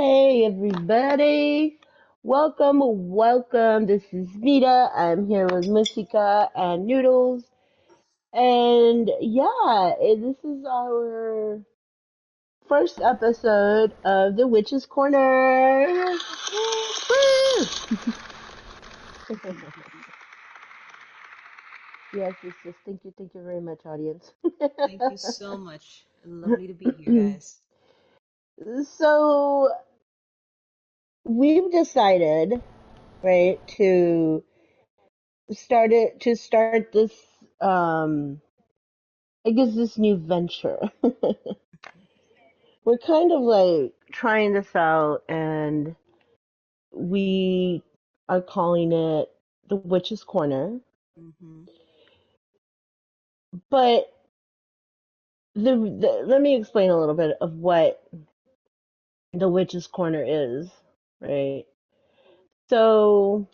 Hey everybody, welcome. This is Vita. I'm here with Musika and Noodles, and this is our first episode of the Witch's Corner. Yes. Thank you very much, audience. Thank you so much. Lovely to be here, guys. So we've decided, right, to start this um I guess this new venture. We're kind of like trying this out and we are calling it the Witch's Corner. Hmm. But let me explain a little bit of what the Witch's Corner is, right? So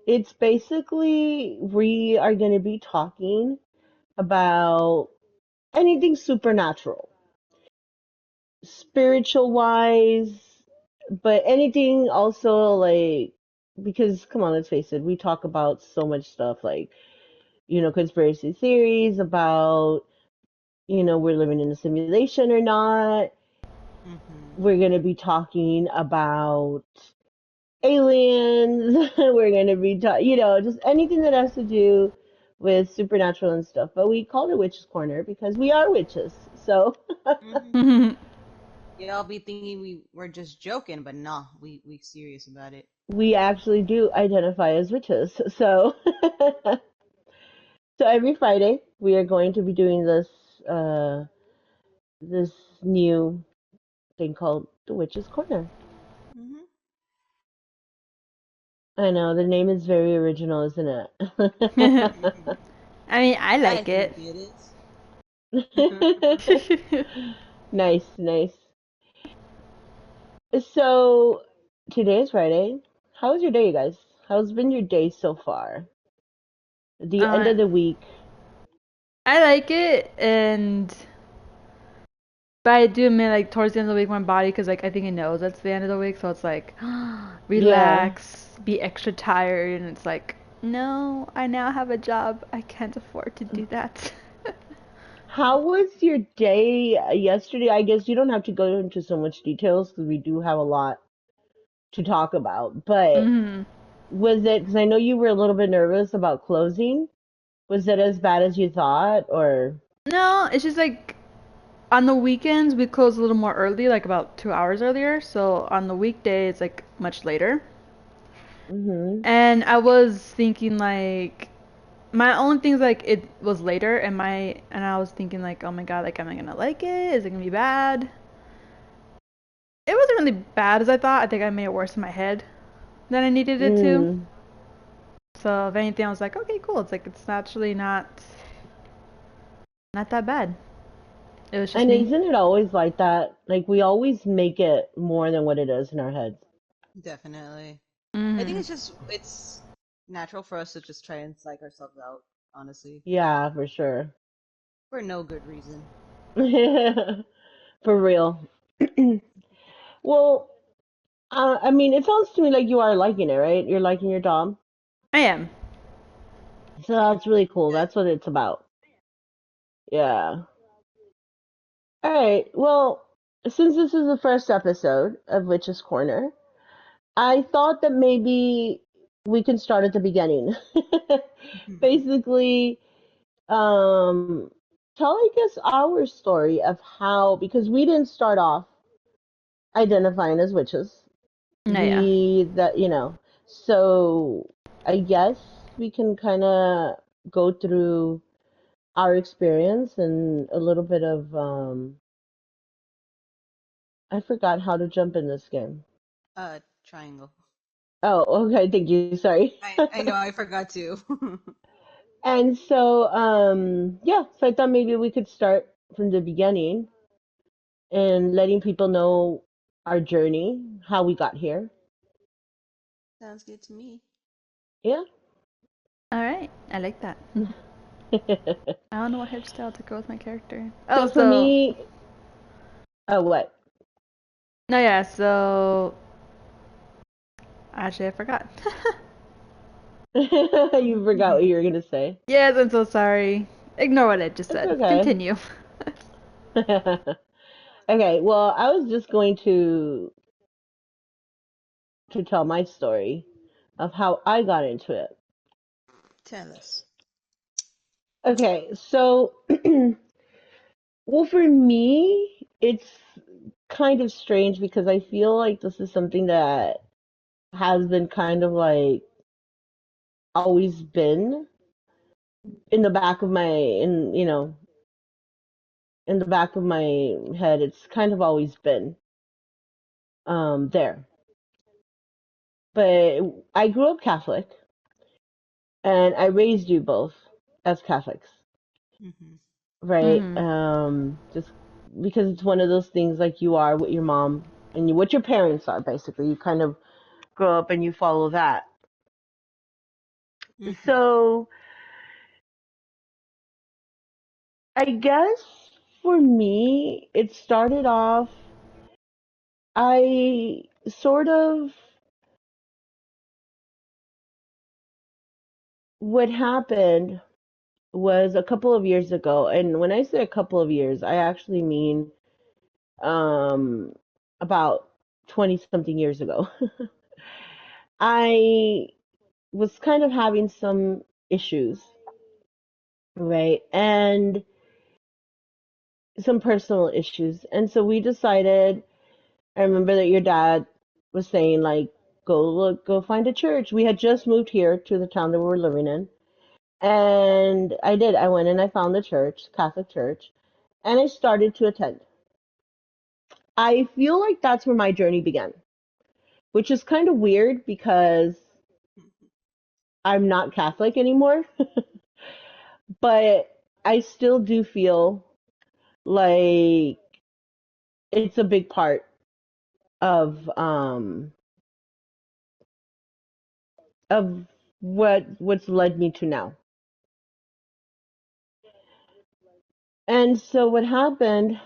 it's basically we are going to be talking about anything supernatural, spiritual wise, but anything also like because come on, let's face it, we talk about so much stuff like, conspiracy theories about, we're living in a simulation or not. Hmm. We're going to be talking about aliens. We're going to be just anything that has to do with supernatural and stuff. But we called it Witch's Corner because we are witches. So Hmm. Y'all be thinking we were just joking, but nah, we serious about it. we actually do identify as witches. So So every Friday we are going to be doing this new thing called the Witch's Corner. Hmm. I know the name is very original, isn't I it? Hmm. mean, I I like think it. it is. Nice. So today is Friday. How was your day, you guys? How's been your day so far? The end uh, of the week. I like it, and but I do admit, like towards the end of the week, my body, because like I think it knows that's the end of the week, so it's like Yeah. relax, be extra tired, and it's like no, I now have a job. I can't afford to do that. How was your day yesterday? I guess you don't have to go into so much details because we do have a lot to talk about, but hmm was it, because I know you were a little bit nervous about closing. Was it as bad as you thought, or? No, it's just like on the weekends we close a little more early, like about 2 hours earlier. So on the weekday it's like much later. Hmm. And I was thinking like my only thing is like it was later and I was thinking like, oh my god, like am I gonna like it? Is it gonna be bad? It wasn't really bad as I thought. I think I made it worse in my head than I needed it to. Mm. So if anything I was like, okay, cool. It's like it's actually not that bad. It was just And me. isn't it always like that? Like we always make it more than what it is in our heads. Definitely. I think Mhm. it's natural for us to just try and psych ourselves out, honestly, Yeah, for sure. for no good reason. For real. Well, I mean, it sounds to me like you are liking it, right? You're liking your job. I am. So that's really cool. Good. That's what it's about. Yeah. All right. Well, since this is the first episode of Witch's Corner, I thought that maybe we can start at the beginning. Basically, um, tell, I guess, our story of how, because we didn't start off identifying as witches. No, yeah. So I guess we can kind of go through our experience and a little bit of, I forgot how to jump in this game. Triangle. Oh, okay, thank you. Sorry. I know I forgot to. And so, yeah, so I thought maybe we could start from the beginning and letting people know our journey, how we got here. Sounds good to me. Yeah. All right. I like that. I don't know what hairstyle to go with my character. Oh, So for so me, oh, what? No, yeah. So actually, I forgot. You forgot what you were gonna say. Yes, I'm so sorry. Ignore what I just It's said. okay. Continue. Okay, well, I was just going to tell my story of how I got into it. Tell us. Okay, so well, for me, it's kind of strange because I feel like this is something that has been kind of like always been in the back of my in the back of my head. It's kind of always been there. But I grew up Catholic, and I raised you both as Catholics, Hmm. right? Mhm. Just because it's one of those things like you are what your mom and what your parents are, basically. You kind of grow up and you follow that. Hmm. So I guess for me, it started off, I sort of, what happened was a couple of years ago, and when I say a couple of years, I actually mean um, about 20 something years ago. I was kind of having some issues, right? And some personal issues. And so we decided, I remember that your dad was saying, like, go find a church. We had just moved here to the town that we were living in. And I did. I went and I found the church, Catholic church, and I started to attend. I feel like that's where my journey began, which is kind of weird because I'm not Catholic anymore, but I still do feel like it's a big part of of what's led me to now. And so what happened,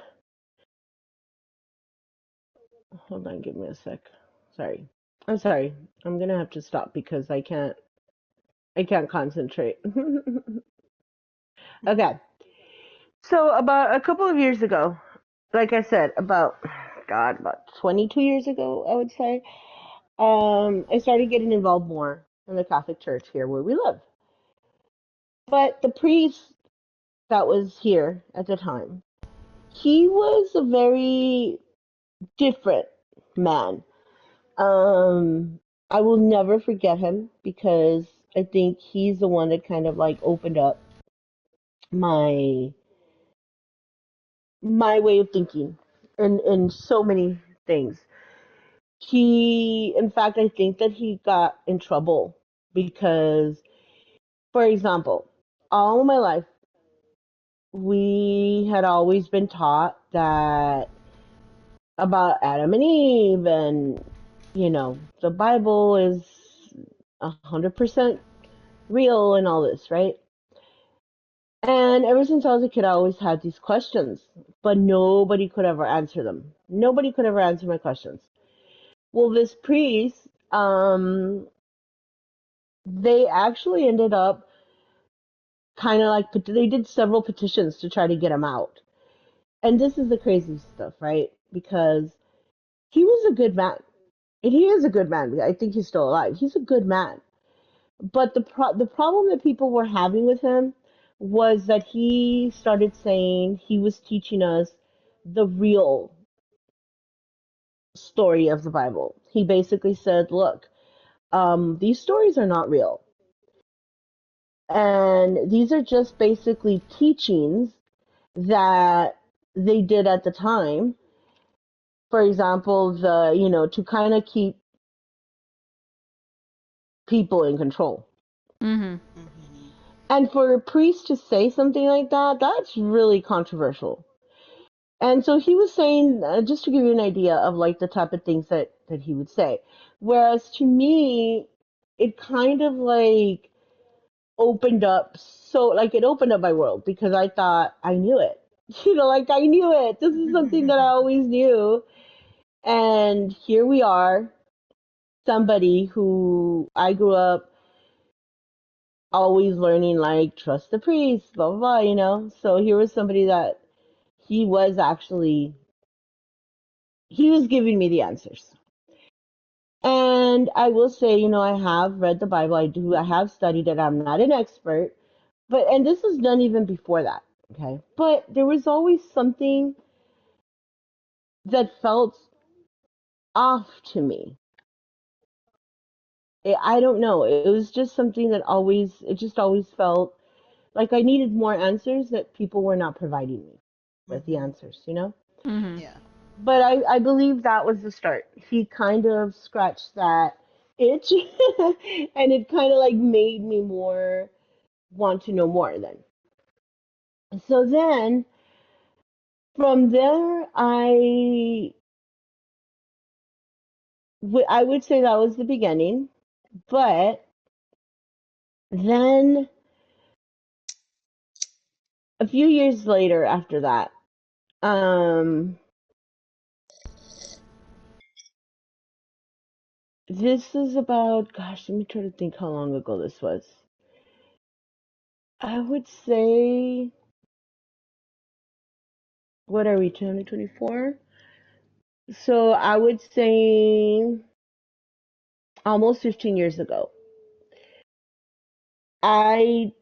hold on, give me a sec. Sorry. I'm sorry. I'm gonna have to stop because I can't concentrate. Okay. So about a couple of years ago, like I said, about 22 years ago, I would say, I started getting involved more in the Catholic Church here where we live. But the priest that was here at the time, he was a very different man. I will never forget him because I think he's the one that kind of like opened up my my way of thinking in so many things. In fact, I think that he got in trouble because, for example, all my life we had always been taught that about Adam and Eve, and the Bible is 100% real and all this, right? And ever since I was a kid, I always had these questions, but nobody could ever answer them. Nobody could ever answer my questions. Well, this priest, they actually ended up kind of like, they did several petitions to try to get him out. And this is the crazy stuff, right? Because he was a good man. And he is a good man. I think he's still alive. He's a good man. But the problem that people were having with him was that he started saying he was teaching us the real story of the Bible. He basically said, "Look, these stories are not real, and these are just basically teachings that they did at the time. For example, to kind of keep people in control." Mhm. Hmm. And for a priest to say something like that, that's really controversial. And so he was saying, just to give you an idea of like the type of things that he would say. Whereas to me, it kind of like opened up, so like it opened up my world because I thought I knew it. Like I knew it. This is something that I always knew. And here we are, somebody who I grew up always learning, like, trust the priest, blah, blah, blah, So here was somebody that he was actually, he was giving me the answers. And I will say, I have read the Bible. I have studied it. I'm not an expert, and this was done even before that. Okay. But there was always something that felt off to me. I don't know. It was just something that it just always felt like I needed more answers that people were not providing me with the Mhm. answers. Mhm. Yeah. But I believe that was the start. He kind of scratched that itch and it kind of like made me more want to know more then. So then from there, I would say that was the beginning. But then a few years later after that, um, this is about, gosh, let me try to think how long ago this was. I would say, what are we, 2024? So I would say almost 15 years ago. I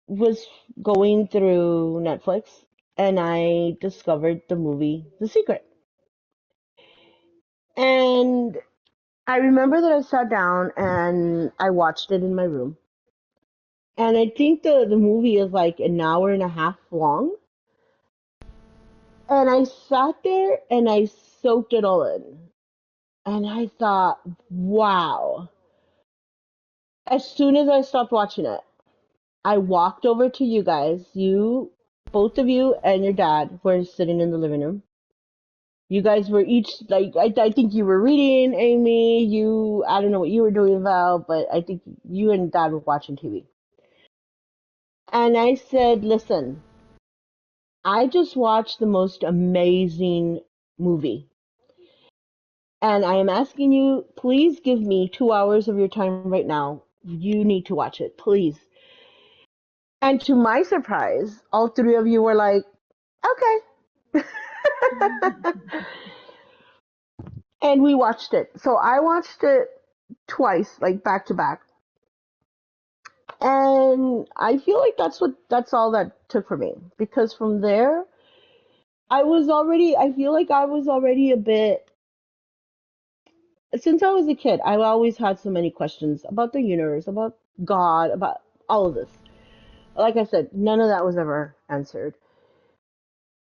was going through Netflix and I discovered the movie The Secret. And I remember that I sat down and I watched it in my room. And I think the movie is like an hour and a half long. And I sat there and I soaked it all in. And I thought, wow. As soon as I stopped watching it, I walked over to you guys. Both of you and your dad were sitting in the living room. You guys were each like, I think you were reading, Amy. I don't know what you were doing, Val, but I think you and Dad were watching TV. And I said, listen, I just watched the most amazing movie. And I am asking you, please give me 2 hours of your time right now. You need to watch it, please. And to my surprise, all three of you were like, okay. And we watched it. So I watched it twice, like back to back. And I feel like that's all that took for me. Because from there, I feel like I was already a bit, since I was a kid, I always had so many questions about the universe, about God, about all of this. Like I said, none of that was ever answered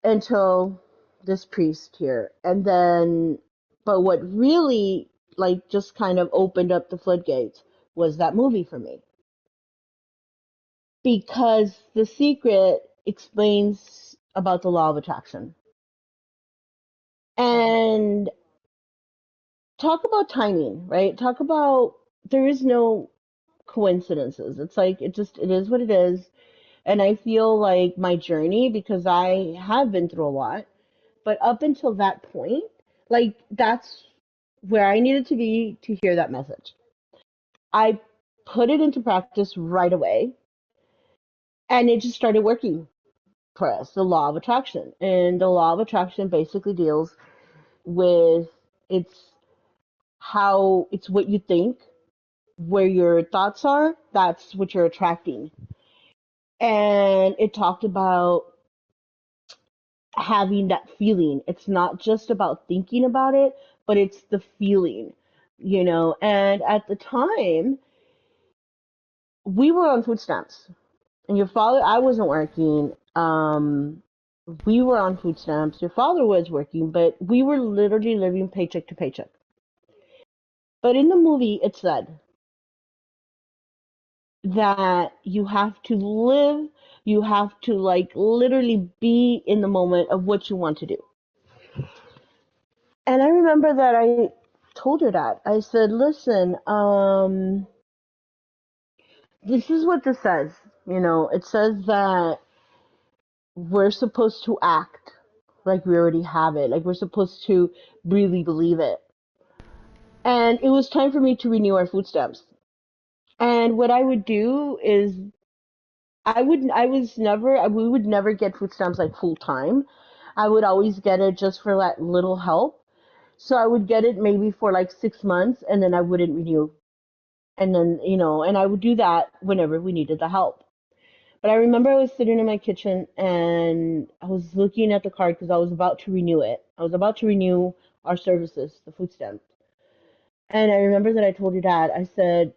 until this priest here. And then, but what really, like, just kind of opened up the floodgates was that movie for me. Because The Secret explains about the law of attraction. And talk about timing, right? Talk about there is no coincidences. It's like it is what it is. And I feel like my journey, because I have been through a lot, but up until that point, like that's where I needed to be to hear that message. I put it into practice right away and it just started working for us, the law of attraction. And the law of attraction basically deals with it's it's what you think, where your thoughts are, that's what you're attracting. And it talked about having that feeling. It's not just about thinking about it, but it's the feeling. And at the time, we were on food stamps. And your father, I wasn't working. We were on food stamps. Your father was working, but we were literally living paycheck to paycheck. But in the movie, it said that you have to live, you have to like literally be in the moment of what you want to do. And I remember that I told her that. I said, listen, this is what this says. It says that we're supposed to act. like we already have it, like we're supposed to really believe it. And it was time for me to renew our food stamps. And what I would do is we would never get food stamps like full time. I would always get it just for that little help. So I would get it maybe for like 6 months and then I wouldn't renew. And then, and I would do that whenever we needed the help. But I remember I was sitting in my kitchen and I was looking at the card because I was about to renew it. I was about to renew our services, the food stamp. And I remember that I told your dad, I said,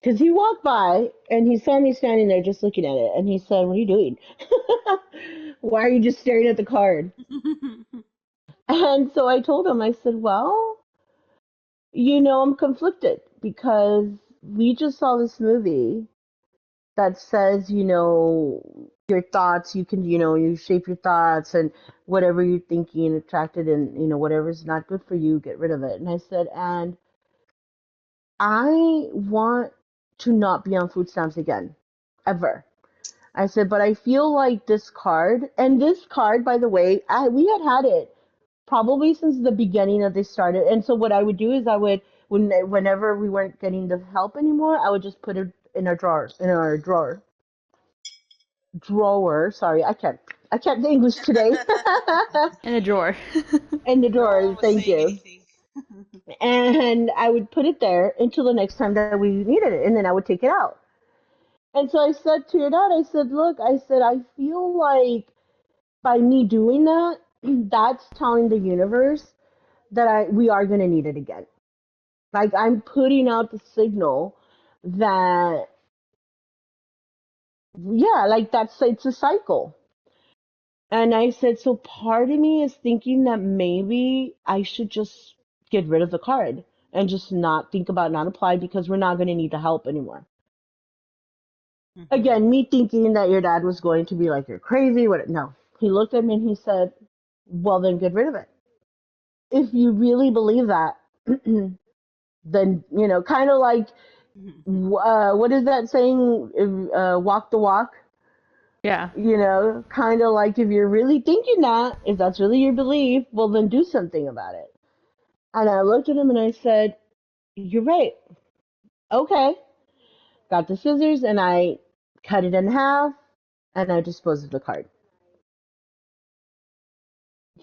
because he walked by and he saw me standing there just looking at it. And he said, "What are you doing? Why are you just staring at the card?" And so I told him, I said, "Well, I'm conflicted because we just saw this movie that says, your thoughts, you can, you shape your thoughts and whatever you're thinking, attracted and, whatever's not good for you, get rid of it." And I said, "And I want to not be on food stamps again, ever." I said, "But I feel like and this card, by the way, we had it probably since the beginning that they started. And so what I would do is whenever we weren't getting the help anymore, I would just put it in our drawer. Sorry, I can't say English today. In a drawer. In the No drawer, one was thank saying you. anything. And I would put it there until the next time that we needed it, and then I would take it out. And so I said to your dad, I said, "Look, I said, I feel like by me doing that, that's telling the universe that we are going to need it again. Like I'm putting out the signal that, yeah, like it's a cycle." And I said, "So part of me is thinking that maybe I should just get rid of the card and just not think about not apply because we're not going to need the help anymore." Mhm. Again, me thinking that your dad was going to be like, "You're crazy." What? No. He looked at me and he said, "Well, then get rid of it. If you really believe that, then, kind of like, Mhm. what is that saying? Walk the walk." Yeah. Kind of like if you're really thinking that, if that's really your belief, well, then do something about it. And I looked at him and I said, "You're right. Okay." Got the scissors and I cut it in half and I disposed of the card.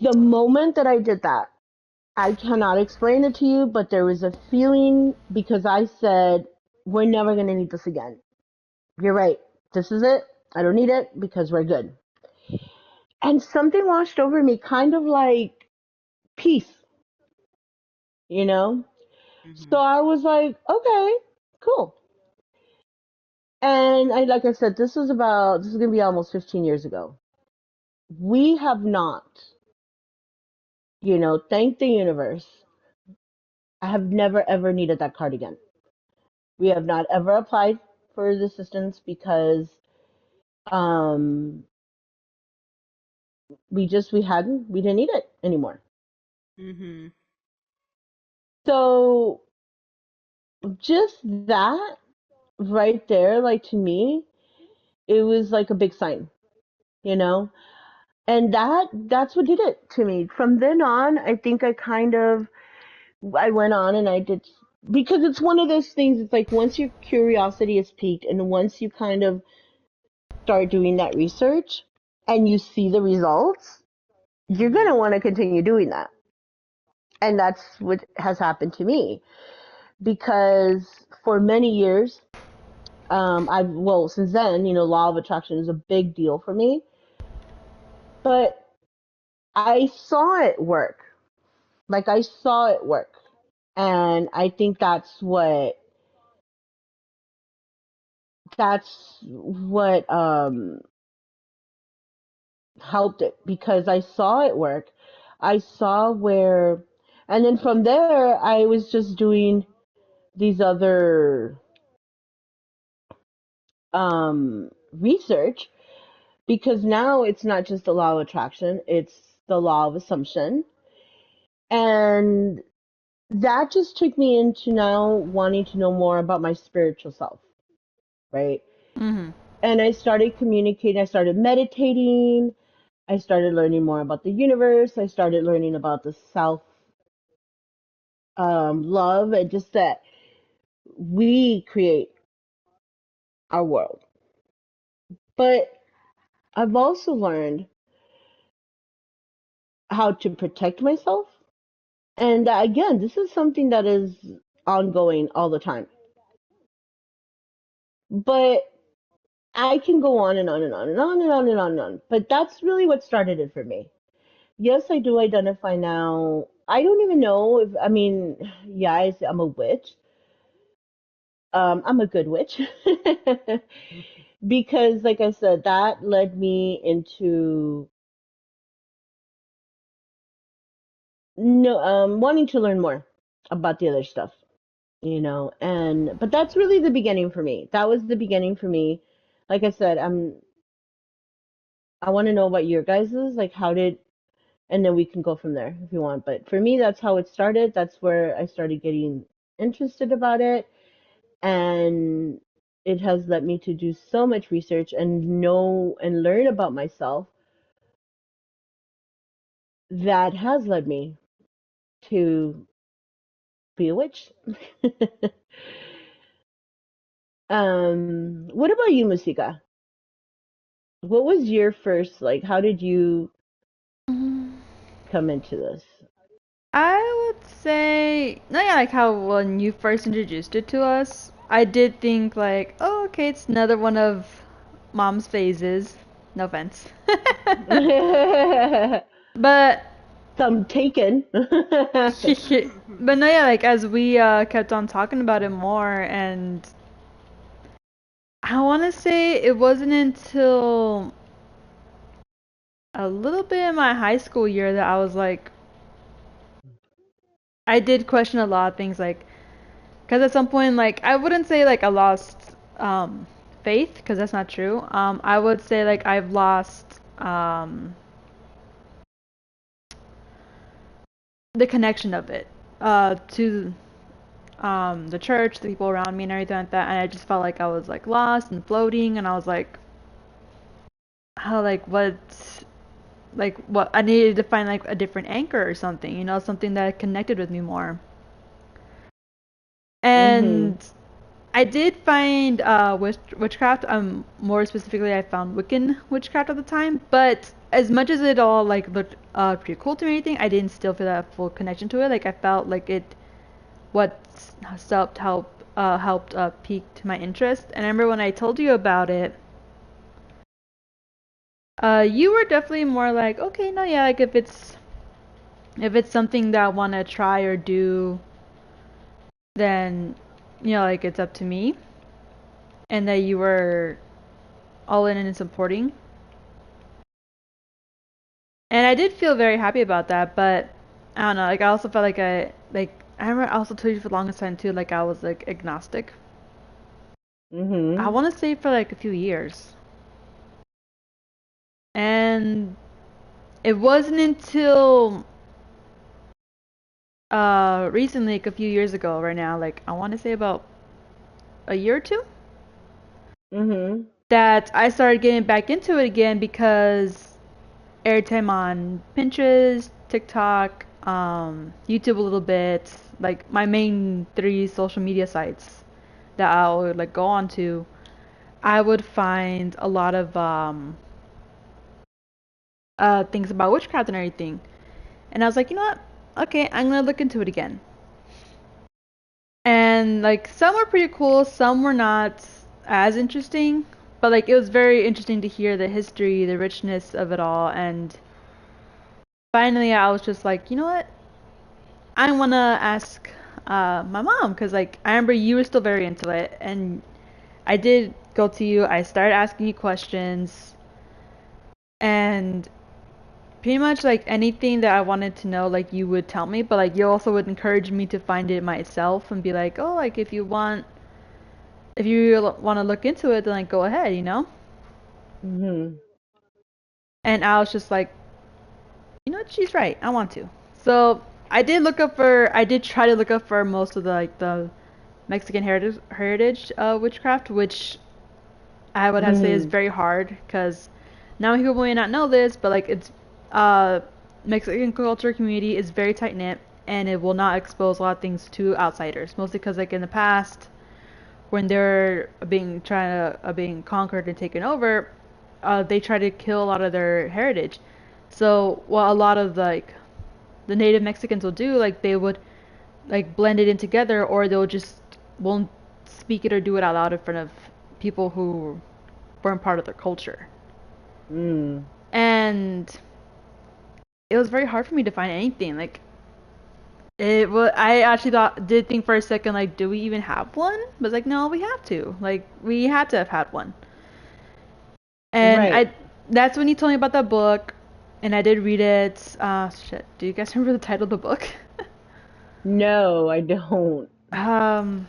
The moment that I did that, I cannot explain it to you, but there was a feeling because I said, "We're never going to need this again. You're right. This is it. I don't need it because we're good." And something washed over me, kind of like peace, you know? So Mhm. I was like, "Okay, cool." And like I said, this is going to be almost 15 years ago. We have not, thank the universe. I have never ever needed that card again. We have not ever applied for the assistance because um we didn't need it anymore. Mhm. So just that right there, like to me, it was like a big sign, you know? And that's what did it to me. From then on, I think I went on and I did because it's one of those things. It's like once your curiosity is piqued and once you kind of start doing that research and you see the results, you're gonna Mhm. want to continue doing that. And that's what has happened to me because for many years, since then, law of attraction is a big deal for me, but I saw it work. Like I saw it work. And I think that's what helped it because I saw it work. I saw where, and then from there, I was just doing these other research because now it's not just the law of attraction, it's the law of assumption. And that just took me into now wanting to know more about my spiritual self, right? Mhm. And I started communicating, I started meditating, I started learning more about the universe. I started learning about the self love and just that we create our world. But I've also learned how to protect myself. And again, this is something that is ongoing all the time. But I can go on and on and on and on and on and on and on. But that's really what started it for me. Yes, I do identify now. I don't even know if, I mean, yeah, I'm a witch. I'm a good witch. Because, like I said, that led me into no, wanting to learn more about the other stuff, and but that's really the beginning for me. That was the beginning for me. Like I said, I want to know about your guys's, like how did, and then we can go from there if you want. But for me, that's how it started. That's where I started getting interested about it, and it has led me to do so much research and know and learn about myself that has led me to be a witch. What about you, Musika? What was your first, like, how did you Mm, come into this? I would say, no, yeah, like how when you first introduced it to us, I did think like, oh, okay, it's another one of mom's phases. No offense. But Some taken. but no, yeah, like as we kept on talking about it more, and I want to say it wasn't until a little bit in my high school year that I was like, I did question a lot of things, like, because at some point, like, I wouldn't say like I lost faith, because that's not true. I would say like I've lost the connection of it to the church, the people around me, and everything like that. And I just felt like I was like lost and floating, and I was like, how like what I needed to find like a different anchor or something, something that connected with me more. Mhm. And I did find witchcraft. More specifically, I found Wiccan witchcraft at the time. But as much as it all like looked pretty cool to me, or anything, I didn't still feel that full connection to it. Like I felt like what helped piqued my interest. And I remember when I told you about it, you were definitely more like, okay, no, yeah, like if it's something that I want to try or do, then like it's up to me, and that you were all in and supporting. And I did feel very happy about that, but I don't know, like I also felt like I remember I also told you for the longest time too, like I was like agnostic. I Mhm. want to say for like a few years. And it wasn't until recently, like a few years ago right now, like I want to say about a year or two, Mhm. that I started getting back into it again because airtime on Pinterest, TikTok, YouTube a little bit, like my main three social media sites that I would like go on to, I would find a lot of things about witchcraft and everything. And I was like, you know what? Okay, I'm gonna look into it again. And like some were pretty cool, some were not as interesting, but like it was very interesting to hear the history, the richness of it all, and finally I was just like, you know what? I want to ask my mom, because like I remember you were still very into it, and I did go to you. I started asking you questions, and pretty much like anything that I wanted to know, like you would tell me, but like you also would encourage me to find it myself and be like, oh, like if you want to look into it, then like go ahead, Mhm. And I was just like, you know what, she's right. I want to. So I did try to look up for most of the Mexican heritage witchcraft, which I would have to say is Mhm. very hard because Now people may not know this, but like it's uh Mexican culture community is very tight knit, and it will not expose a lot of things to outsiders. Mostly because like in the past, when they're being conquered and taken over, they try to kill a lot of their heritage. So what a lot of the native Mexicans will do, like they would like blend it in together, or they'll just won't speak it or do it out loud in front of people who weren't part of their culture. Mm. And it was very hard for me to find anything. Like it was, I actually did think for a second, like, do we even have one? But it's like, no, we have to. Like, we had to have had one. And Right. that's when he told me about that book, and I did read it. Shit. Do you guys remember the title of the book? No, I don't. um,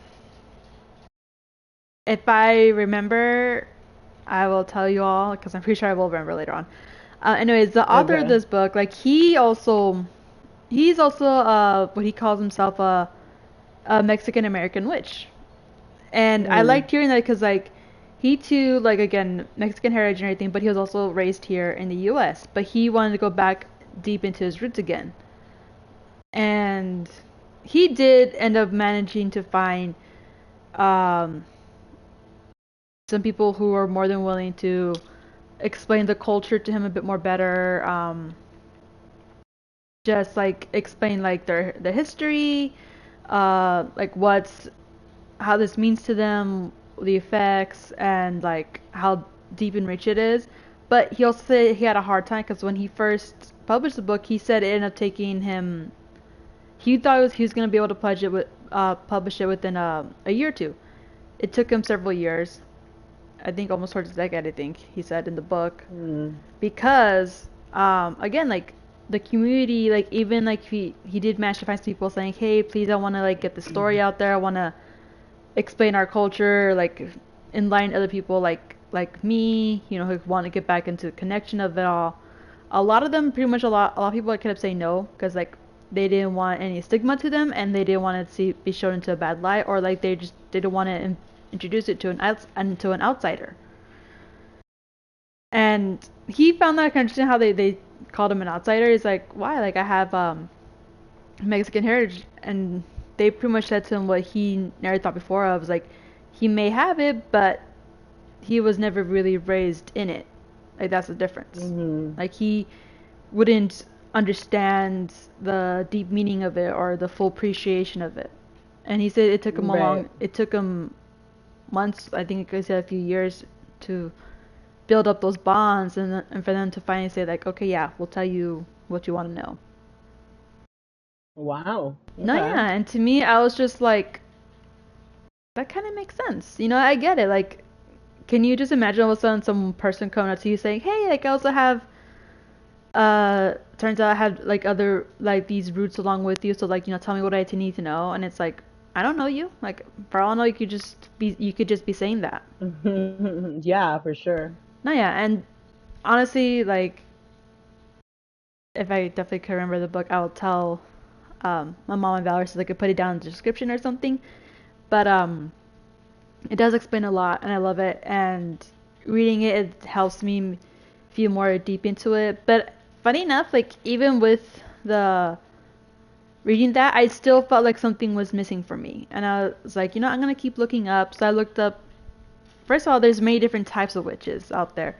if I remember, I will tell you all because I'm pretty sure I will remember later on. Anyways, the author of Okay. this book, like, he's also what he calls himself a Mexican American witch. And I Mm. liked hearing that because like he too, like, again, Mexican heritage and everything, but he was also raised here in the U.S. But he wanted to go back deep into his roots again, and he did end up managing to find um, some people who are more than willing to explain the culture to him a bit more better. Just like explain like their history, like what's how this means to them, the effects, and like how deep and rich it is. But he also said he had a hard time because when he first published the book, he said it ended up taking him. He thought he was going to be able to publish it within a year or two. It took him several years. I think almost towards a decade. I think he said in the book Mm. because again, like the community, like even like he did manage to find some people saying, hey, please, I want to like get the story out there. I want to explain our culture, like enlighten other people like me, who want to get back into the connection of it all. A lot of them, pretty much a lot of people kept saying no because like they didn't want any stigma to them and they didn't want to be shown into a bad light, or like they just didn't want to introduce it to an outsider. And he found that kind of interesting how they called him an outsider. He's like, why? Like I have Mexican heritage, and they pretty much said to him what he never thought before of, was like he may have it, but he was never really raised in it. Like that's the difference. Mm. Like he wouldn't understand the deep meaning of it or the full appreciation of it. And he said Right. it took him months, I think he said a few years to build up those bonds, and for them to finally say like, okay, yeah, we'll tell you what you want to know. Wow. No, Okay. yeah, and to me, I was just like, that kind of makes sense. I get it. Like, can you just imagine all of a sudden some person coming up to you saying, "Hey, like I also have, turns out I have like other like these roots along with you, so like tell me what I need to know." And it's like, I don't know you. Like for all I know, you could just be saying that. Yeah, for sure. No, yeah, and honestly, like if I definitely could remember the book, I will tell my mom and Valerie so they could put it down in the description or something. But it does explain a lot, and I love it. And reading it, it helps me feel more deep into it. But funny enough, like even with the reading that, I still felt like something was missing for me. And I was like, I'm gonna keep looking up. So I looked up. First of all, there's many different types of witches out there.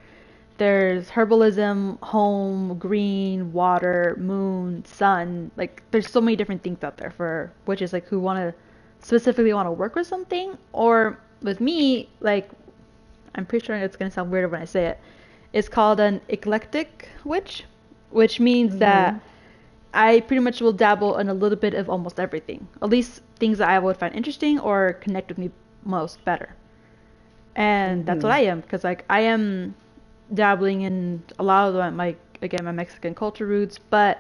There's herbalism, home, green, water, moon, sun. Like there's so many different things out there for witches like who specifically want to work with something, or with me, like I'm pretty sure it's gonna sound weird when I say it. It's called an eclectic witch, which means Mm-hmm. that I pretty much will dabble in a little bit of almost everything. At least things that I would find interesting or connect with me most better. And that's what Mm-hmm. I am, because like I am dabbling in a lot of my again my Mexican culture roots, but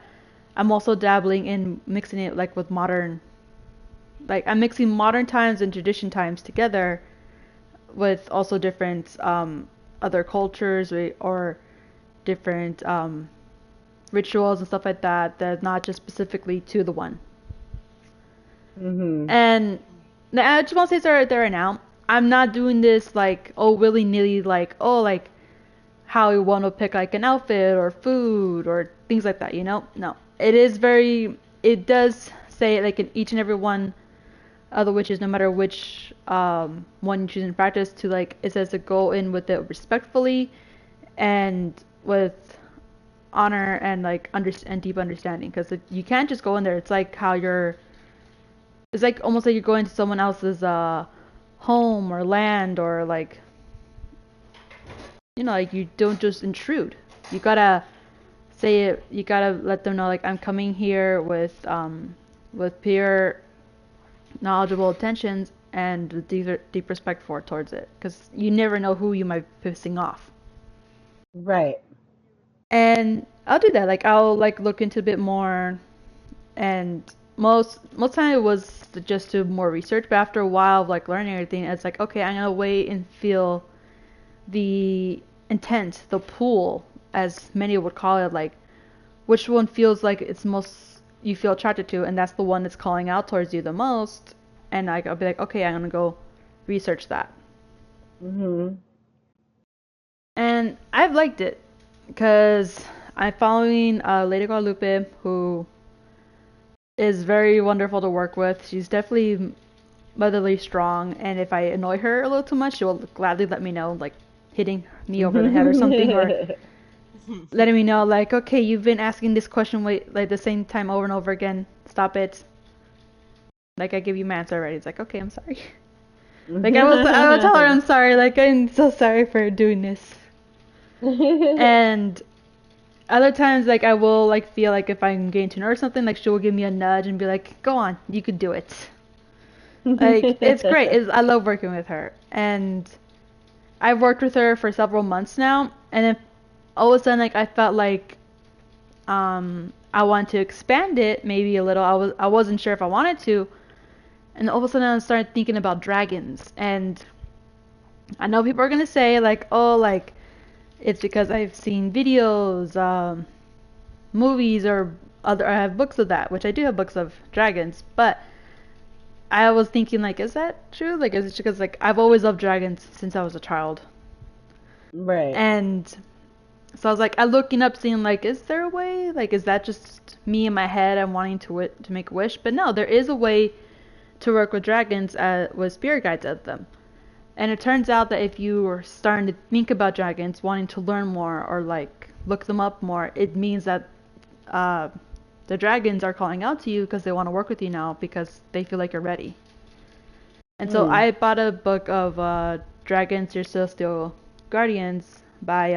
I'm also dabbling in mixing it like with modern, like I'm mixing modern times and tradition times together with also different other cultures, or different rituals and stuff like that that's not just specifically to the one. Mm-hmm. And I just want to say there right now, I'm not doing this like, oh, willy nilly, like, oh, like how one would pick like an outfit or food or things like that, you know? No. It is very, it does say like in each and every one of the witches, no matter which one you choose in practice, to like, it says to go in with it respectfully and with honor and like and deep understanding, because you can't just go in there. It's like how you're, it's like almost like you're going to someone else's home or land, or like, you know, like you don't just intrude. You gotta say it. You gotta let them know like I'm coming here with pure knowledgeable intentions and with deep respect for towards it, because you never know who you might be pissing off. Right. And I'll do that. Like I'll like look into a bit more, and most time it was just to more research. But after a while of like learning everything, it's like okay, I'm gonna wait and feel the intent, the pull, as many would call it, like which one feels like it's most you feel attracted to, and that's the one that's calling out towards you the most. And like I'll be like, okay, I'm gonna go research that. Mhm. And I've liked it because I'm following Lady Guadalupe, who is very wonderful to work with. She's definitely motherly strong, and if I annoy her a little too much, she will gladly let me know, like hitting me over the head or something, or letting me know, like, okay, you've been asking this question like the same time over and over again. Stop it. Like I give you my answer already. It's like, okay, I'm sorry. Like I will tell her I'm sorry. Like I'm so sorry for doing this. And other times, like I will like feel like if I'm getting to know her or something, like she will give me a nudge and be like, "Go on, you could do it." Like it's great. I love working with her, and I've worked with her for several months now, and then all of a sudden, like I felt like I wanted to expand it maybe a little. I wasn't sure if I wanted to, and all of a sudden I started thinking about dragons, and I know people are gonna say like, oh, like it's because I've seen videos, movies, or other. I have books of that, which I do have books of dragons, but I was thinking like, is that true? Like, is it because like I've always loved dragons since I was a child, Right. and so I was like, I looking up, seeing like, is there a way? Like, is that just me in my head? I'm wanting to make a wish, but no, there is a way to work with dragons with spirit guides of them. And it turns out that if you are starting to think about dragons, wanting to learn more or like look them up more, it means that uh, the dragons are calling out to you because they want to work with you now because they feel like you're ready. And so Mm. I bought a book of Dragons, Your Celestial Guardians by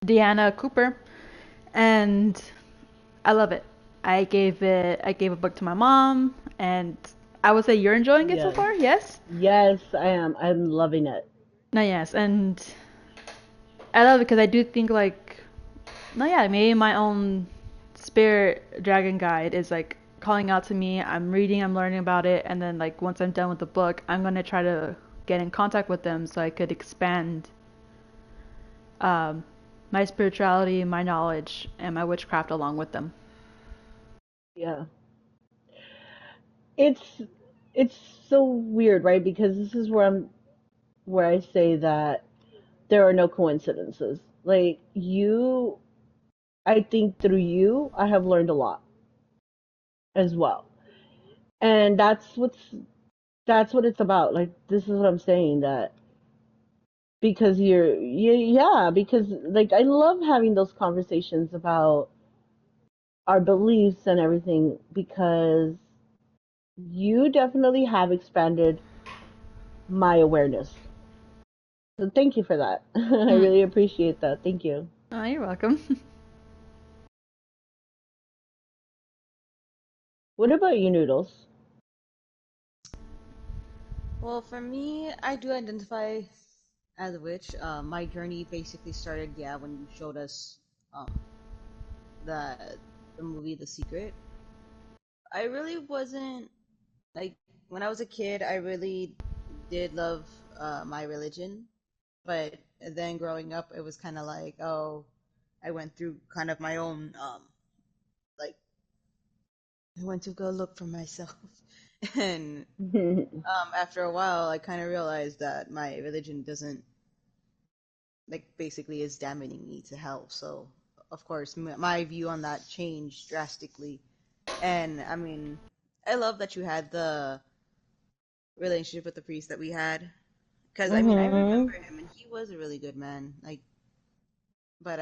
Deanna Cooper, and I love it. I gave a book to my mom, and I would say you're enjoying it so Yes. far. Yes. Yes, I am. I'm loving it. No, yes, and I love it because I do think like, no, yeah, maybe my own spirit dragon guide is like calling out to me. I'm reading, I'm learning about it, and then like once I'm done with the book, I'm gonna try to get in contact with them so I could expand um, my spirituality, my knowledge, and my witchcraft along with them. Yeah. It's it's so weird, right? Because this is where I say that there are no coincidences. Like you, I think through you, I have learned a lot as well. And that's what it's about. Like this is what I'm saying, that because yeah, because like I love having those conversations about our beliefs and everything, because you definitely have expanded my awareness. So thank you for that. I Mm. really appreciate that. Thank you. Oh, you're welcome. What about you, Noodles? Well, for me, I do identify as a witch. My journey basically started, yeah, when you showed us um, the the movie The Secret. I really wasn't like when I was a kid. I really did love my religion, but then growing up, it was kind of like, oh, I went through kind of my own like I went to go look for myself, and after a while, I kind of realized that my religion doesn't like basically is damning me to hell. So of course my view on that changed drastically. And I mean, I love that you had the relationship with the priest that we had, because I mean I Mhm. remember him and he was a really good man. Like, but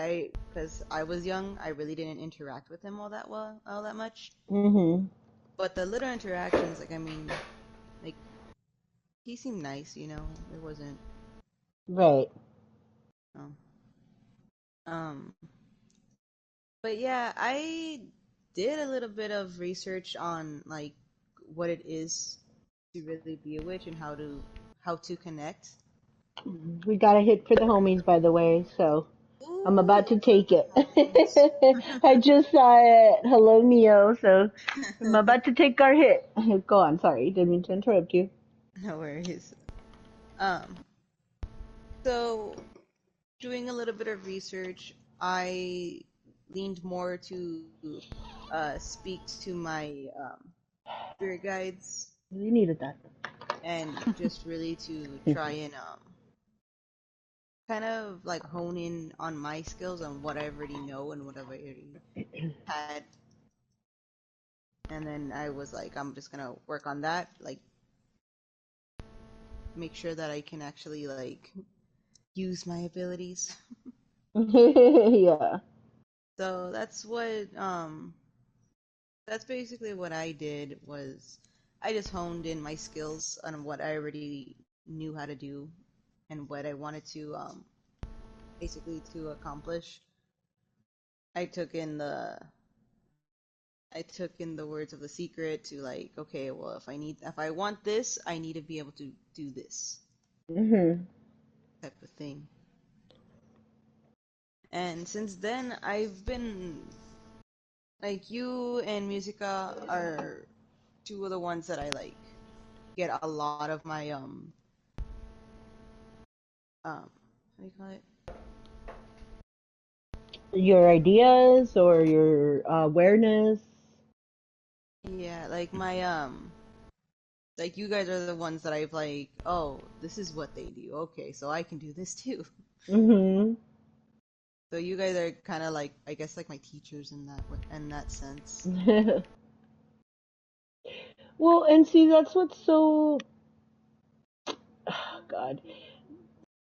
because I was young, I really didn't interact with him all that much. Mhm. But the little interactions, like I mean, like he seemed nice, you know. It wasn't. Right. Um, um, but yeah, I did a little bit of research on like what it is to really be a witch and how to connect. We got a hit for the homies, by the way. So I'm Ooh, about to yes, for take the it. homies. I just saw it. Hello, Neo. So I'm about to take our hit. Go on. Sorry, didn't mean to interrupt you. No worries. Um, so doing a little bit of research, I leaned more to speak to my spirit guides You needed that. and just really to try and kind of like hone in on my skills on what I already know and what I've already had. And then I was like, I'm just gonna work on that, like make sure that I can actually like use my abilities. Yeah. So that's basically what I did was I just honed in my skills on what I already knew how to do and what I wanted to basically to accomplish. I took in the I took in the words of the secret to like, okay, well, if I want this, I need to be able to do this Mhm. type of thing. And since then, I've been like you and Musica are two of the ones that I like get a lot of my how do you call it? Your ideas or your awareness. Yeah, like my like you guys are the ones that I've like, oh, this is what they do. Okay, so I can do this too. Mhm. So you guys are kind of like, I guess, like my teachers in that sense. Well, and see, that's what's so, God,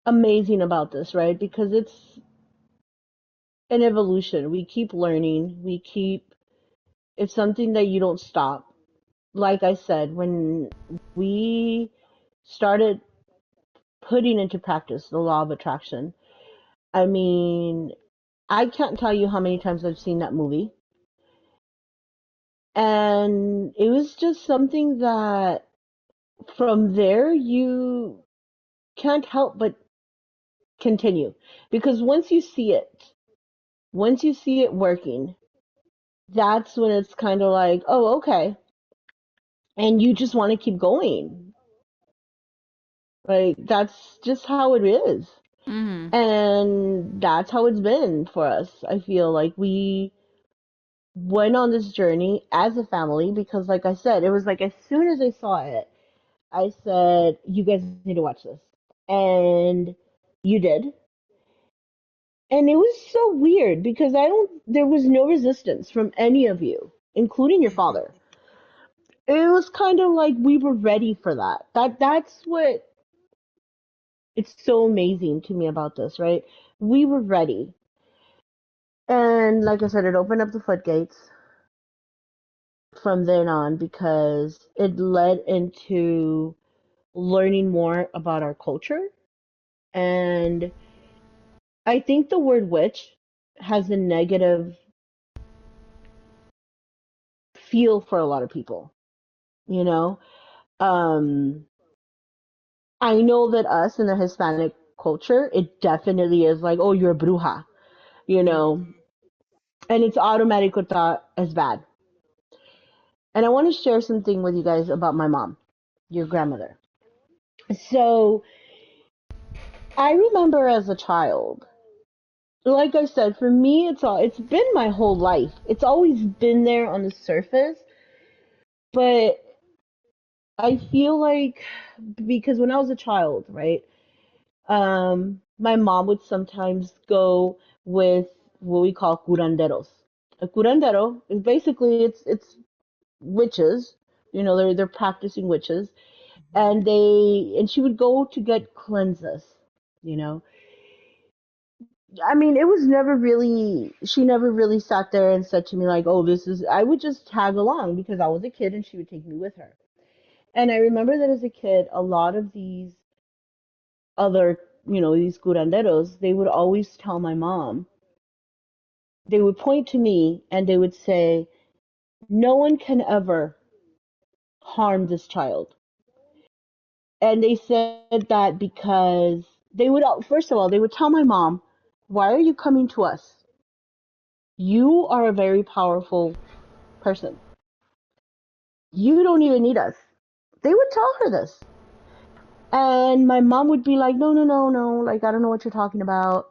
amazing about this, right? Because it's an evolution. We keep learning. It's something that you don't stop. Like I said, when we started putting into practice the law of attraction, I mean, I can't tell you how many times I've seen that movie. And it was just something that from there you can't help but continue. Because once you see it working, that's when it's kind of like, oh, okay. And you just want to keep going. Like, that's just how it is. Mhm. And that's how it's been for us. I feel like we went on this journey as a family because, like I said, it was like as soon as I saw it, I said, you guys need to watch this. And you did. And it was so weird because there was no resistance from any of you, including your father. It was kind of like we were ready for that. That's what it's so amazing to me about this, right? We were ready. And like I said, it opened up the floodgates from then on because it led into learning more about our culture. And I think the word witch has a negative feel for a lot of people, you know? Um, I know that us in the Hispanic culture, it definitely is like, oh, you're a bruja, you know? Hmm. And it's automatically thought as bad. And I want to share something with you guys about my mom, your grandmother. So I remember as a child, like I said, for me, it's been my whole life. It's always been there on the surface, but I feel like because when I was a child, right? My mom would sometimes go with what we call curanderos. A curandero is basically it's witches. You know, they're practicing witches, Mhm. and she would go to get cleanses. You know, I mean, it was never really, she never really sat there and said to me, like, oh, this is, I would just tag along because I was a kid and she would take me with her. And I remember that as a kid, a lot of these other, these curanderos, they would always tell my mom, they would point to me and they would say, no one can ever harm this child. And they said that because they would, first of all, they would tell my mom, why are you coming to us? You are a very powerful person. You don't even need us. They would tell her this. And my mom would be like, no, no, no, no, like, I don't know what you're talking about.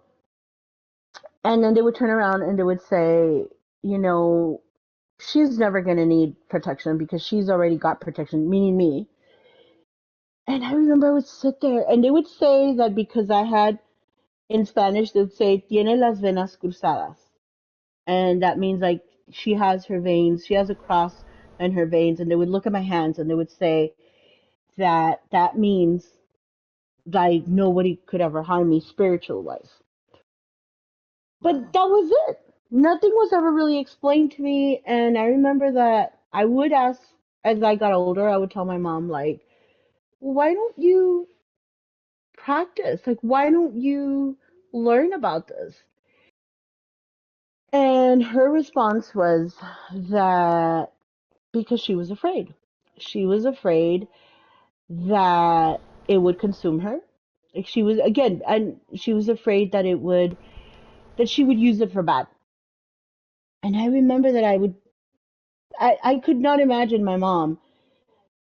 And then they would turn around and they would say, you know, she's never going to need protection because she's already got protection, meaning me. And I remember I would sit there and they would say that because I had, in Spanish, they would say, tiene las venas cruzadas. And that means like she has her veins, she has a cross in her veins. And they would look at my hands and they would say that that means like nobody could ever harm me spiritual wise. But Wow. that was it. Nothing was ever really explained to me. And I remember that I would ask as I got older, I would tell my mom, like, why don't you practice? Like, why don't you learn about this? And her response was that because she was afraid. She was afraid that it would consume her. Like she was, again, and she was afraid that that she would use it for bad. And I remember that I could not imagine my mom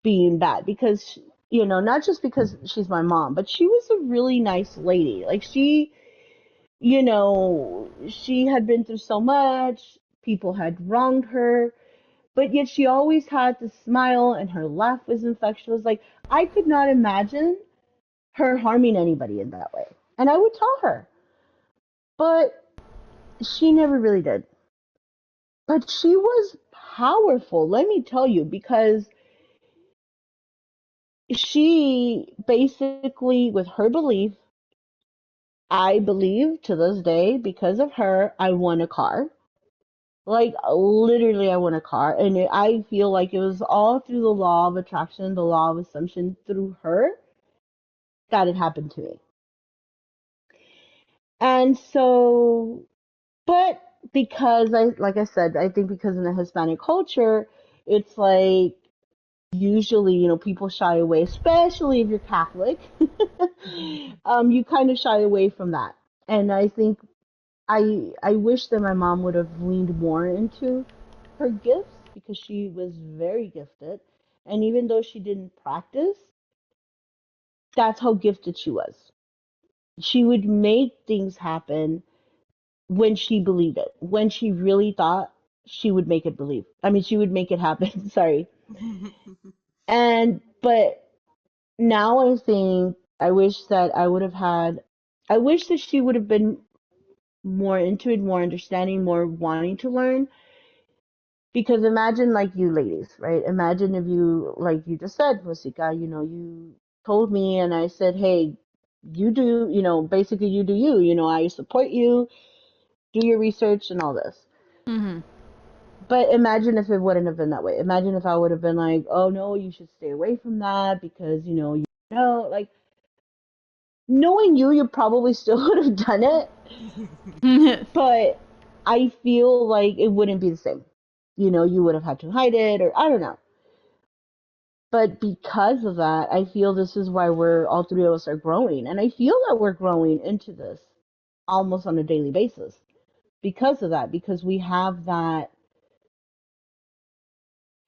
being bad because, not just because she's my mom, but she was a really nice lady. Like she had been through so much, people had wronged her, but yet she always had this smile and her laugh was infectious. Like I could not imagine her harming anybody in that way. And I would tell her, but she never really did. But she was powerful, let me tell you, because she basically, with her belief, I believe to this day, because of her, I won a car. Like, literally, I won a car. And I feel like it was all through the law of attraction, the law of assumption, through her that it happened to me. And so, but because like I said, I think because in the Hispanic culture, it's like, usually, people shy away, especially if you're Catholic. You kind of shy away from that. And I think I wish that my mom would have leaned more into her gifts because she was very gifted. And even though she didn't practice, that's how gifted she was. She would make things happen when she believed it, when she really thought she would make it believe. I mean, she would make it happen. Sorry. But now I think I wish that I wish that she would have been more into it, more understanding, more wanting to learn. Because imagine, like, you ladies, right? Imagine if you, like you just said, Musika, you told me and I said, hey, you do, basically you do you, I support you, do your research and all this. Mhm. But imagine if it wouldn't have been that way. Imagine if I would have been like, oh no, you should stay away from that because, like, knowing you probably still would have done it, but I feel like it wouldn't be the same. You would have had to hide it, or I don't know. But because of that, I feel this is why all three of us are growing. And I feel that we're growing into this almost on a daily basis because of that, because we have that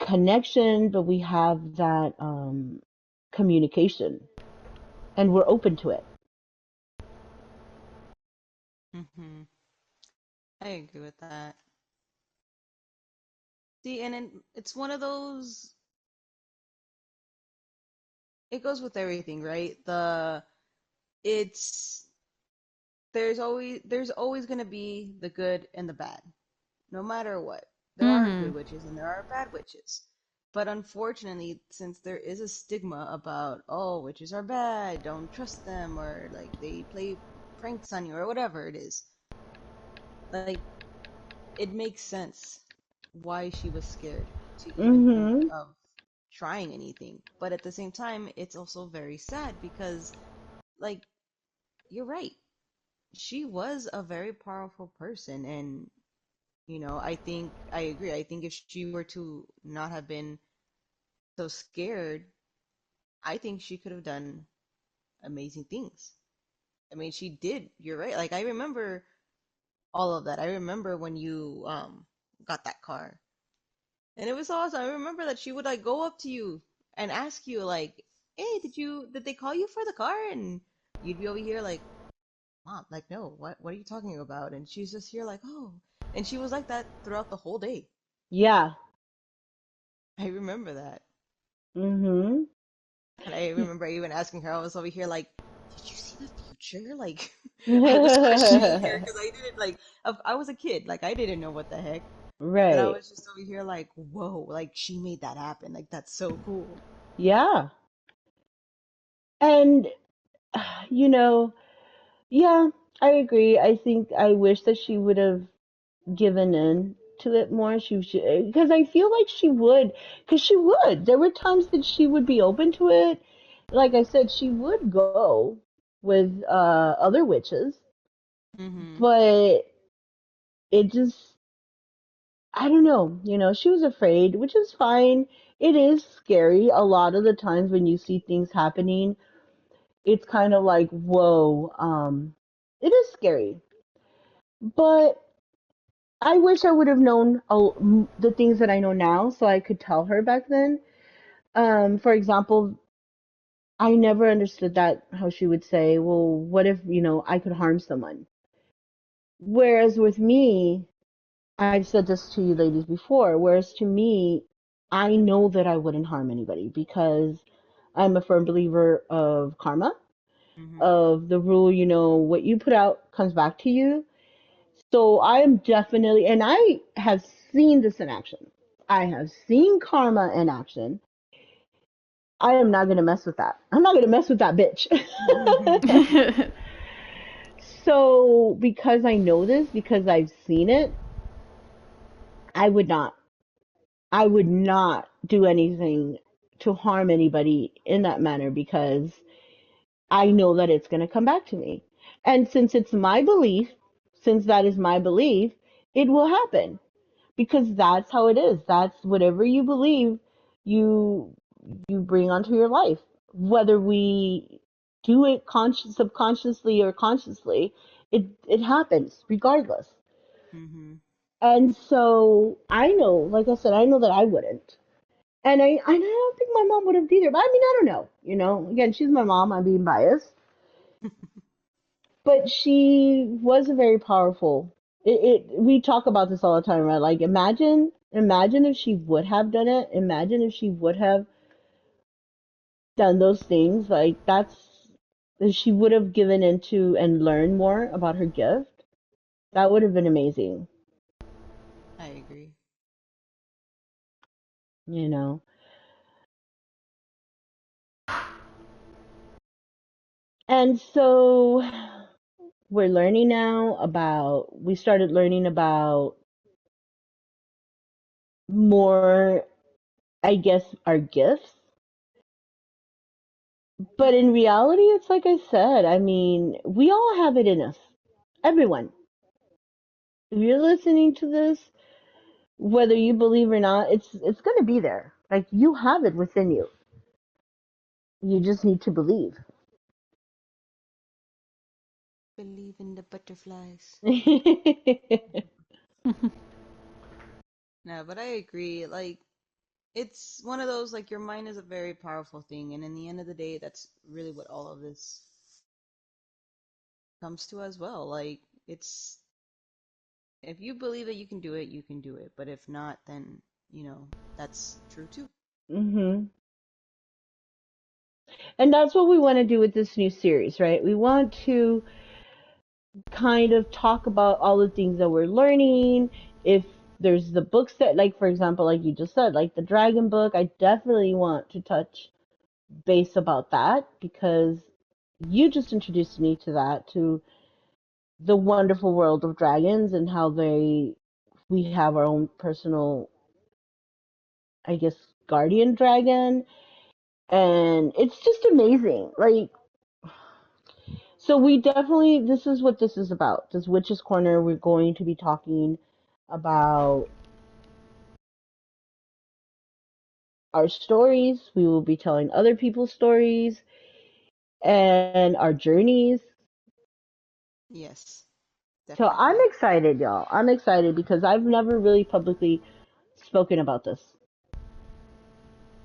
connection, but we have that communication and we're open to it. Mhm. I agree with that. See, and it's one of those. It goes with everything, right? it's there's always gonna be the good and the bad, no matter what. There are Mhm. good witches and there are bad witches. But unfortunately, since there is a stigma about, oh, witches are bad, don't trust them, or like they play pranks on you, or whatever it is, like it makes sense why she was scared to even think Mhm. of trying anything. But at the same time, it's also very sad because, like, you're right. She was a very powerful person, and I think I agree. I think if she were to not have been so scared, I think she could have done amazing things. I mean, she did. You're right. Like I remember all of that. I remember when you got that car. And it was awesome. I remember that she would like go up to you and ask you like, "Hey, did they call you for the car?" And you'd be over here like, "Mom, like no, what are you talking about?" And she's just here like, "Oh." And she was like that throughout the whole day. Yeah. I remember that. Mhm. And I remember even asking her, I was over here like, "Did you see the future?" Like I was questioning her because I didn't like I was a kid, like I didn't know what the heck. And I Right. was just over here like, "Whoa, like she made that happen. Like that's so cool." Yeah. And you know, yeah, I agree. I think I wish that she would have given in to it more. She should, because I feel like she would, because she would. There were times that she would be open to it. Like I said, she would go with other witches, Mm-hmm. but it just, I don't know. She was afraid, which is fine. It is scary a lot of the times when you see things happening. It's kind of like, whoa, it is scary. But I wish I would have known the things that I know now so I could tell her back then. For example, I never understood that, how she would say, well, what if, I could harm someone? Whereas with me, I've said this to you ladies before, whereas to me, I know that I wouldn't harm anybody because I'm a firm believer of karma, Mm-hmm. of the rule, what you put out comes back to you. So I am definitely, and I have seen this in action. I have seen karma in action. I am not going to mess with that. I'm not going to mess with that bitch. So because I know this, because I've seen it, I would not. I would not do anything to harm anybody in that manner because I know that it's going to come back to me. And since that is my belief, it will happen because that's how it is. That's whatever you believe, you you bring onto your life. Whether we do it subconsciously or consciously, it happens regardless. Mm-hmm. And so I know, like I said, I know that I wouldn't. And I don't think my mom would have either. But I mean, I don't know. Again, she's my mom. I'm being biased, but she was a very powerful. We talk about this all the time, right? Like, imagine if she would have done it. Imagine if she would have done those things. Like, if she would have given into and learned more about her gift. That would have been amazing, I agree. you know. And so we started learning about more, I guess, our gifts. But in reality, it's like I said, I mean, we all have it in us. Everyone. If you're listening to this, whether you believe or not, it's going to be there. Like you have it within you. You just need to believe. Believe in the butterflies. No, but I agree. Like it's one of those like your mind is a very powerful thing, and in the end of the day, that's really what all of this comes to as well. Like it's if you believe that you can do it, you can do it. But if not, then that's true too. Mhm. And that's what we want to do with this new series, right? We want to kind of talk about all the things that we're learning. If there's the books that, like, for example, like you just said, like the dragon book, I definitely want to touch base about that because you just introduced me to that, to the wonderful world of dragons and how we have our own personal, I guess, guardian dragon. And it's just amazing. Like, so we definitely, this is what this is about. This Witch's Corner, we're going to be talking about our stories. We will be telling other people's stories and our journeys. Yes, So I'm definitely. excited, y'all. I'm excited because I've never really publicly spoken about this.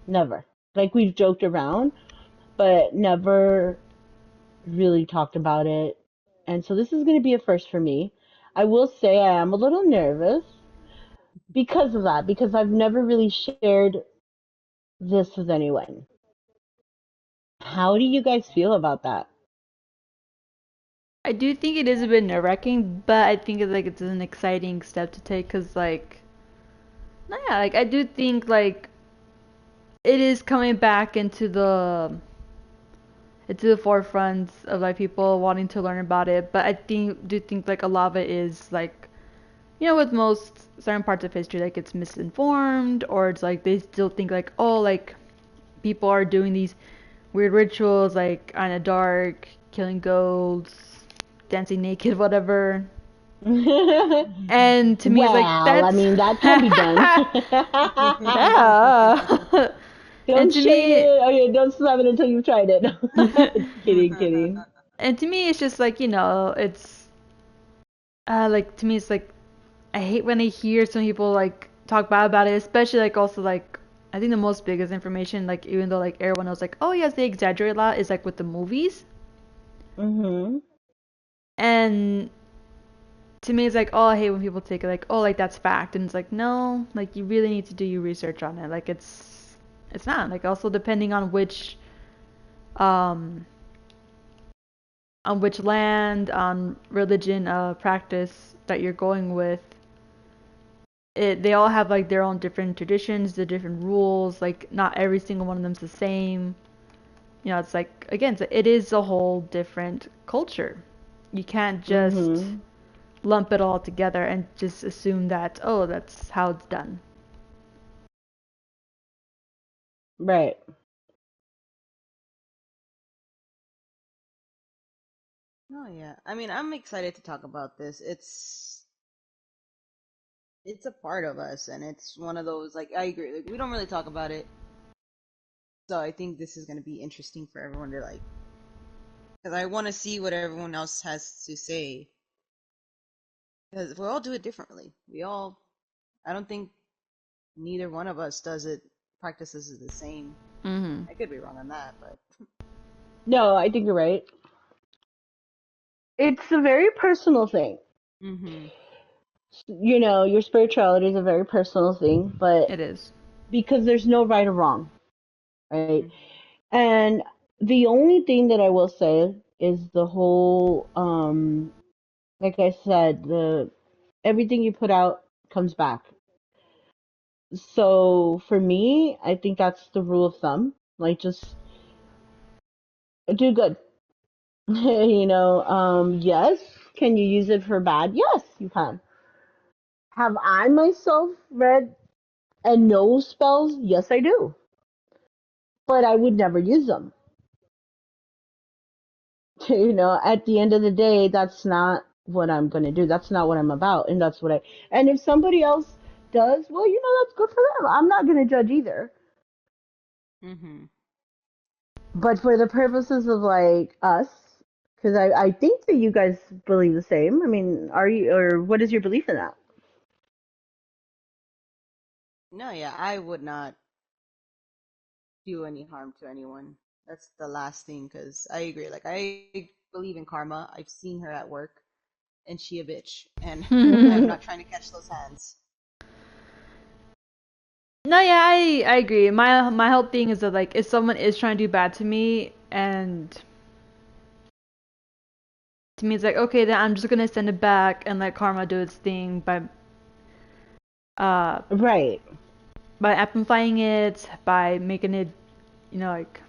Never. Like, we've joked around, but never really talked about it. And so this is going to be a first for me. I will say I am a little nervous because of that, because I've never really shared this with anyone. How do you guys feel about that? I do think it is a bit nerve-wracking, but I think it's an exciting step to take because no, yeah, like I do think like it is coming back into the forefront of like people wanting to learn about it. But I think like a lot of it is like with most certain parts of history, like it's misinformed or it's like they still think like oh like people are doing these weird rituals like on a dark, killing goats, dancing naked, whatever. Well, And to me, it's like I that's mean, that can be done. yeah. And Don't to shame me, it. Oh yeah, don't slam it until you've tried it. Kidding, kidding. and to me, it's just like it's like to me, it's like I hate when I hear some people like talk bad about it, especially like also like I think the most biggest information, like even though like everyone knows like oh yes they exaggerate a lot, is like with the movies. Mhm. And to me it's like oh I hate when people take it like oh like that's fact, and it's like no, like you really need to do your research on it. Like it's not like also depending um on which land, on religion, practice that you're going with, they all have like their own different traditions, the different rules. Like not every single one of them's the same. It's like again, it is a whole different culture. You can't just Mhm. lump it all together and just assume that oh, that's how it's done. Right. Oh yeah. I mean, I'm excited to talk about this. It's a part of us, and it's one of those like I agree. Like we don't really talk about it, so I think this is going to be interesting for everyone to like, because I want to see what everyone else has to say. Because we all do it differently. I don't think neither one of us does it, practices it the same. Mhm. I could be wrong on that, but. No, I think you're right. It's a very personal thing. Mm-hmm. Your spirituality is a very personal thing, but It is. because there's no right or wrong, right? Mm-hmm. And the only thing that I will say is the whole, like I said, the everything you put out comes back. So for me, I think that's the rule of thumb. Like, just do good. Yes. Can you use it for bad? Yes, you can. Have I myself read and know spells? Yes, I do. But I would never use them. At the end of the day, that's not what I'm going to do. That's not what I'm about. And and if somebody else does, well, that's good for them. I'm not going to judge either. Mm-hmm. But for the purposes of like us, because I think that you guys believe the same. I mean, are you, or what is your belief in that? No, yeah, I would not do any harm to anyone. That's the last thing, because I agree. Like, I believe in karma. I've seen her at work, and she a bitch, and I'm not trying to catch those hands. No, yeah, I agree. My whole thing is that like if someone is trying to do bad to me and to me it's like, okay, then I'm just gonna send it back and let karma do its thing uh Right. by amplifying it, by making it, like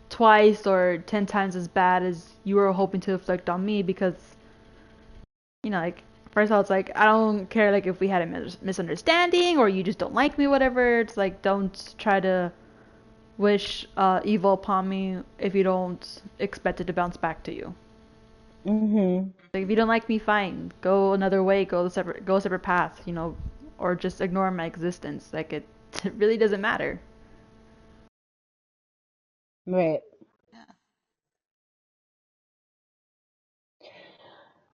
twice or 10 times as bad as you were hoping to inflict on me. Because like, first of all, it's like, I don't care like if we had a misunderstanding or you just don't like me, whatever. It's like, don't try to wish evil upon me if you don't expect it to bounce back to you. Mhm. Like, if you don't like me, fine, go another way, go a separate path, or just ignore my existence. Like, it really doesn't matter. Right. Yeah.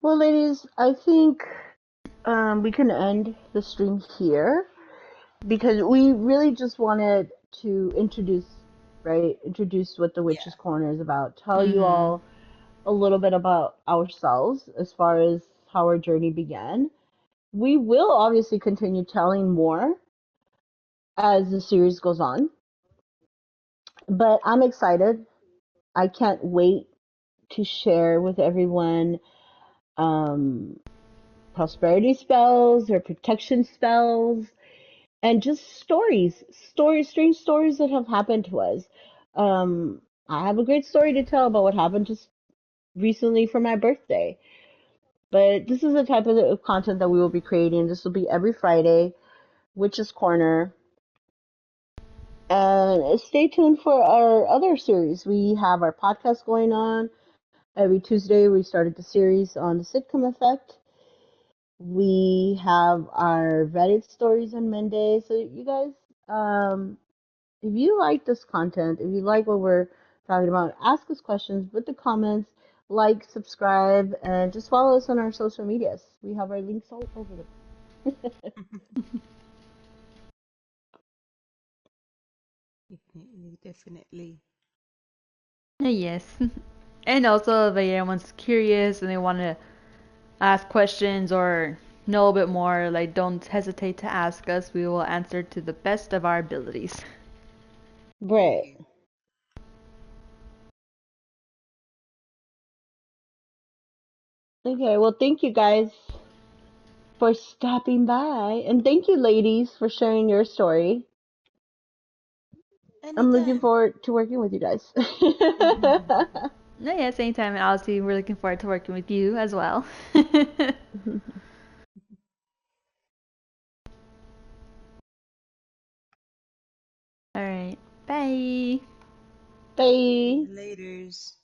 Well, ladies, I think we can end the stream here because we really just wanted to introduce, right? Introduce what the Yeah. Witch's Corner is about. Tell you Mm-hmm. all a little bit about ourselves as far as how our journey began. We will obviously continue telling more as the series goes on, but I'm excited. I can't wait to share with everyone um, prosperity spells or protection spells and just strange stories that have happened to us. I have a great story to tell about what happened just recently for my birthday. But this is the type of content that we will be creating. This will be every Friday, Witch's Corner. And stay tuned for our other series. We have our podcast going on. Every Tuesday, we started the series on the sitcom effect. We have our Reddit stories on Monday. So, you guys, if you like this content, if you like what we're talking about, ask us questions, put the comments, like, subscribe, and just follow us on our social medias. We have our links all over them. Definitely, definitely. Yes. And also, if anyone's curious and they want to ask questions or know a bit more, like, don't hesitate to ask us. We will answer to the best of our abilities. Thank Right. you. Okay, well, thank you guys for stopping by. And thank you, ladies, for sharing your story. I'm looking Anytime. forward to working with you guys. No, yes, anytime. And obviously, we're looking forward to working with you as well. All right. Bye. Bye. Laters.